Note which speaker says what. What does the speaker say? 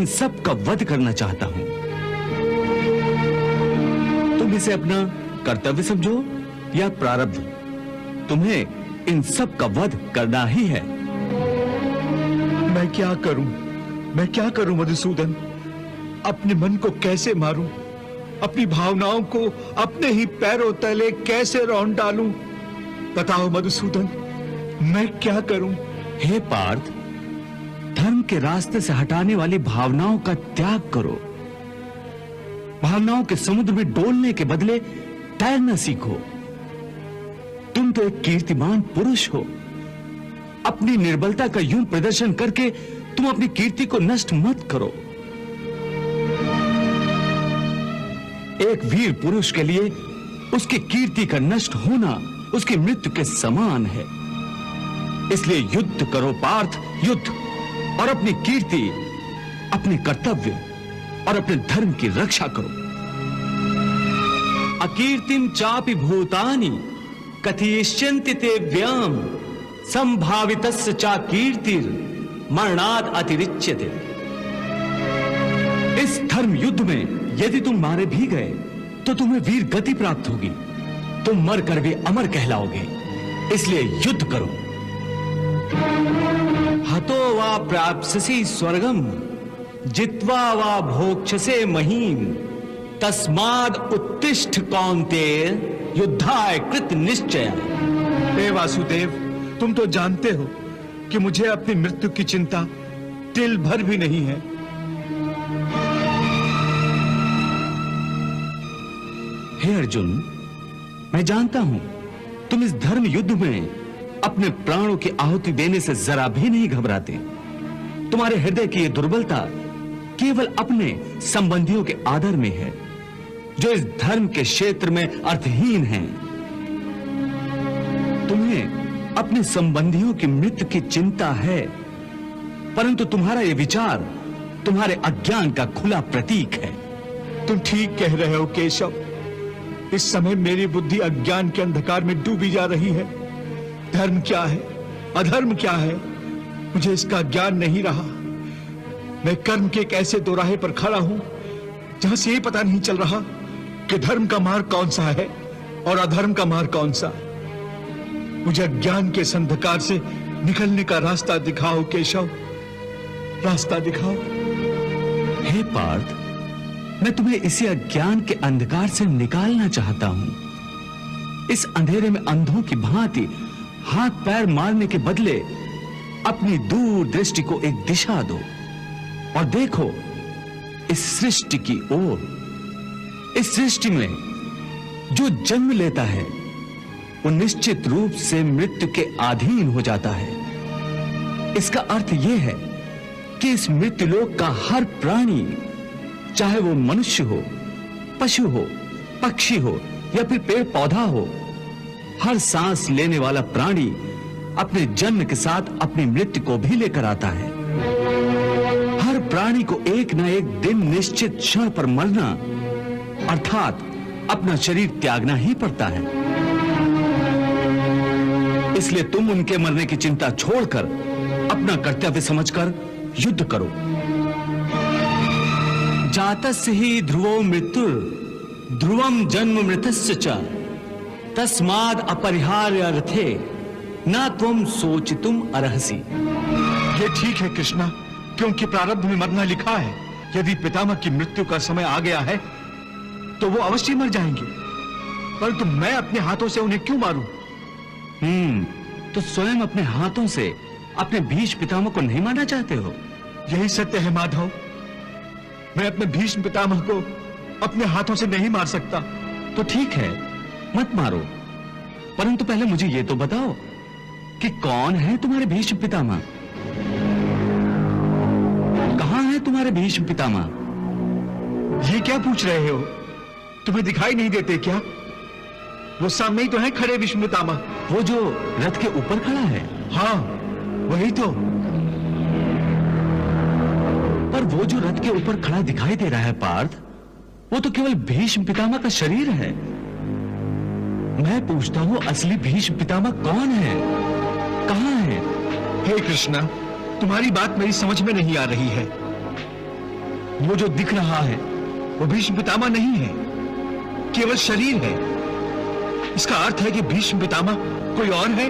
Speaker 1: सब का वध करना चाहता हूं। तुम इसे अपना कर्तव्य समझो या प्रारब्ध, तुम्हें इन सब का वध करना ही है।
Speaker 2: मैं क्या करूं मधुसूदन? अपने मन को कैसे मारूं? अपनी भावनाओं को अपने ही पैरों तले कैसे रौंद डालूं? बताओ मधुसूदन, मैं क्या करूं?
Speaker 1: हे पार्थ, धर्म के रास्ते से हटाने वाली भावनाओं का त्याग करो। भावनाओं के समुद्र में डोलने के बदले तैरना सीखो। तुम तो एक कीर्तिमान पुरुष हो। अपनी निर्बलता का यूं प्रदर्शन करके तुम अपनी कीर्ति को नष्ट मत करो। एक वीर पुरुष के लिए उसकी कीर्ति का नष्ट होना उसकी मृत्यु के समान है। इसलिए युद्ध करो पार्थ, युद्ध, और अपनी कीर्ति, अपने कर्तव्य और अपने धर्म की रक्षा करो। अकीर्तिम चापि भूतानि कथयिष्यन्ति ते व्यम संभावितस्य चा कीर्तिर मरणाद अतिरिच्यते। इस धर्म युद्ध में यदि तुम मारे भी गए तो तुम्हें वीर गति प्राप्त होगी। तुम मर कर भी अमर कहलाओगे। इसलिए युद्ध करो। हतो वा प्राप्स्यसि स्वर्गम जित्वा वा भोक्ष्यसे महीम तस्माद् उत्तिष्ठ कौन्तेय युद्धाय कृत निश्चय।
Speaker 2: हे वासुदेव, तुम तो जानते हो कि मुझे अपनी मृत्यु की चिंता तिल भर भी नहीं है।
Speaker 1: हे अर्जुन, मैं जानता हूं तुम इस धर्म युद्ध में अपने प्राणों की आहुति देने से जरा भी नहीं घबराते। तुम्हारे हृदय की यह दुर्बलता केवल अपने संबंधियों के आदर में है, जो इस धर्म के क्षेत्र में अर्थहीन हैं। तुम्हें अपने संबंधियों की मृत्यु की चिंता है, परंतु तुम्हारा यह विचार तुम्हारे अज्ञान का खुला प्रतीक है।
Speaker 2: तुम ठीक कह रहे हो केशव। इस समय मेरी बुद्धि अज्ञान के अंधकार में डूबी जा रही है। धर्म क्या है, अधर्म क्या है, मुझे इसका ज्ञान नहीं रहा। मैं कर्म के एक ऐसे दोराहे पर खड़ा हूं जहां से ये पता नहीं चल रहा कि धर्म का मार्ग कौन सा है और अधर्म का मार्ग कौन सा। मुझे अज्ञान के इस अंधकार से निकलने का रास्ता दिखाओ केशव, रास्ता दिखाओ।
Speaker 1: हे पार्थ, मैं तुम्हें इसी अज्ञान के अंधकार से निकालना चाहता हूं। इस अंधेरे में अंधों की भांति हाथ पैर मारने के बदले अपनी दूर दृष्टि को एक दिशा दो और देखो इस सृष्टि की ओर। इस सृष्टि में जो जन्म लेता है वो निश्चित रूप से मृत्यु के अधीन हो जाता है। इसका अर्थ यह है कि इस मृत्युलोक का हर प्राणी, चाहे वो मनुष्य हो, पशु हो, पक्षी हो या फिर पेड़ पौधा हो, हर सांस लेने वाला प्राणी अपने जन्म के साथ अपनी मृत्यु को भी लेकर आता है। हर प्राणी को एक न एक दिन निश्चित क्षण पर मरना अर्थात अपना शरीर त्यागना ही पड़ता है। इसलिए तुम उनके मरने की चिंता छोड़कर अपना कर्तव्य समझकर युद्ध करो। जातस्य ही ध्रुवो मृत्युर ध्रुवम जन्म मृतस्य च तस्माद् अपरिहार्य अर्थे न त्वं सोचितुम अर्हसि।
Speaker 2: ये ठीक है कृष्णा, क्योंकि प्रारब्ध में मरना लिखा है। यदि पितामह की मृत्यु का समय आ गया है तो वो अवश्य मर जाएंगे, परंतु मैं अपने हाथों से उन्हें क्यों मारूं?
Speaker 1: तो स्वयं अपने हाथों से अपने भीष्म पितामह को नहीं मारना चाहते हो?
Speaker 2: यही सत्य है माधव। मैं अपने भीष्म पितामह को अपने हाथों से नहीं मार सकता।
Speaker 1: तो ठीक है, मत मारो, परंतु पहले मुझे ये तो बताओ कि कौन है तुम्हारे भीष्म पितामह? कहां है तुम्हारे भीष्म पितामह?
Speaker 2: ये क्या पूछ रहे हो? तुम्हें दिखाई नहीं देते क्या? वो सामने ही तो है खड़े भीष्म पितामह।
Speaker 1: वो जो रथ के ऊपर खड़ा है?
Speaker 2: हाँ, वही तो।
Speaker 1: पर वो जो रथ के ऊपर खड़ा दिखाई दे रहा है पार्थ, वो तो केवल भीष्म पितामह का शरीर है। मैं पूछता हूं असली भीष्म पितामह कौन है, कहां है?
Speaker 2: हे कृष्णा, तुम्हारी बात मेरी समझ में नहीं आ रही है। वो जो दिख रहा है वो भीष्म पितामह नहीं है, केवल शरीर है। इसका अर्थ है कि भीष्म पितामह कोई और है